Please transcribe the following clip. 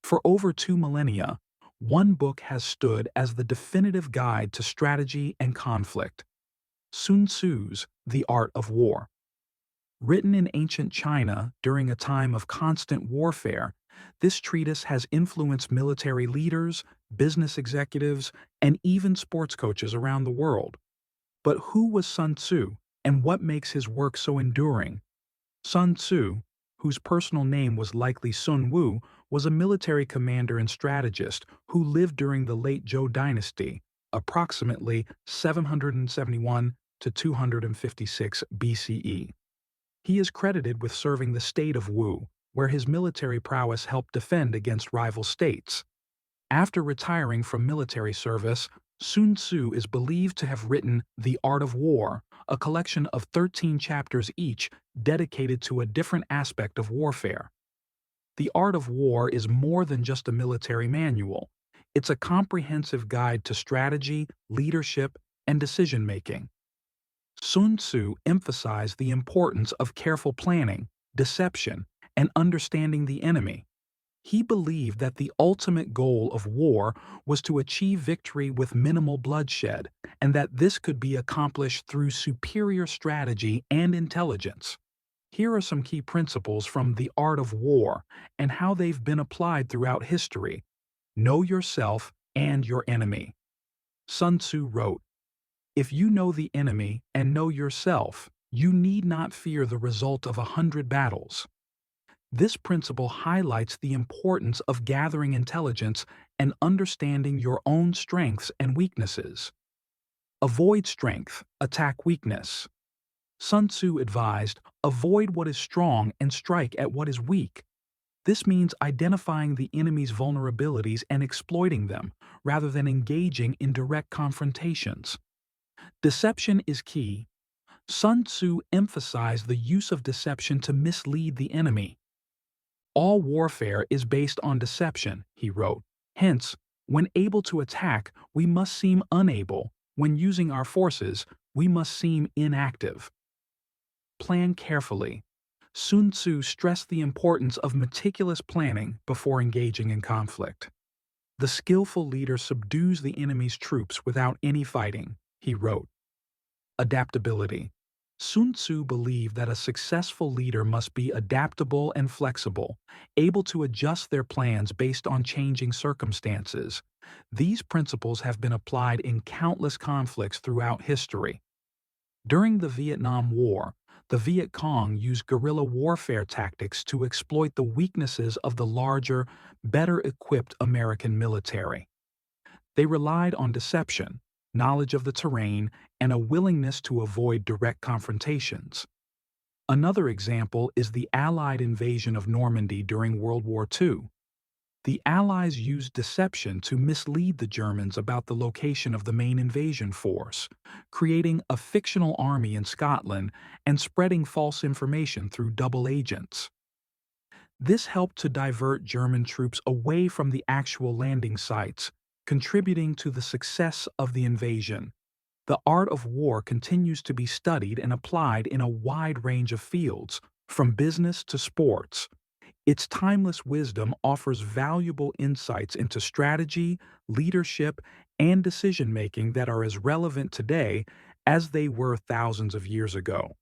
For over 2 millennia, one book has stood as the definitive guide to strategy and conflict: Sun Tzu's The Art of War. Written in ancient China during a time of constant warfare, this treatise has influenced military leaders, business executives, and even sports coaches around the world. But who was Sun Tzu, and what makes his work so enduring? Sun Tzu, whose personal name was likely Sun Wu, was a military commander and strategist who lived during the late Zhou dynasty, approximately 771 to 256 BCE. He is credited with serving the state of Wu, where his military prowess helped defend against rival states. After retiring from military service, Sun Tzu is believed to have written The Art of War, a collection of 13 chapters each dedicated to a different aspect of warfare. The Art of War is more than just a military manual. It's a comprehensive guide to strategy, leadership, and decision-making. Sun Tzu emphasized the importance of careful planning, deception, and understanding the enemy. He believed that the ultimate goal of war was to achieve victory with minimal bloodshed, and that this could be accomplished through superior strategy and intelligence. Here are some key principles from The Art of War and how they've been applied throughout history. Know yourself and your enemy. Sun Tzu wrote, "If you know the enemy and know yourself, you need not fear the result of 100 battles." This principle highlights the importance of gathering intelligence and understanding your own strengths and weaknesses. Avoid strength, attack weakness. Sun Tzu advised, avoid what is strong and strike at what is weak. This means identifying the enemy's vulnerabilities and exploiting them, rather than engaging in direct confrontations. Deception is key. Sun Tzu emphasized the use of deception to mislead the enemy. All warfare is based on deception, he wrote. Hence, when able to attack, we must seem unable. When using our forces, we must seem inactive. Plan carefully. Sun Tzu stressed the importance of meticulous planning before engaging in conflict. The skillful leader subdues the enemy's troops without any fighting, he wrote. Adaptability. Sun Tzu believed that a successful leader must be adaptable and flexible, able to adjust their plans based on changing circumstances. These principles have been applied in countless conflicts throughout history. During the Vietnam War, the Viet Cong used guerrilla warfare tactics to exploit the weaknesses of the larger, better-equipped American military. They relied on deception, knowledge of the terrain, and a willingness to avoid direct confrontations. Another example is the Allied invasion of Normandy during World War II. The Allies used deception to mislead the Germans about the location of the main invasion force, creating a fictional army in Scotland and spreading false information through double agents. This helped to divert German troops away from the actual landing sites, contributing to the success of the invasion. The art of war continues to be studied and applied in a wide range of fields, from business to sports. Its timeless wisdom offers valuable insights into strategy, leadership, and decision-making that are as relevant today as they were thousands of years ago.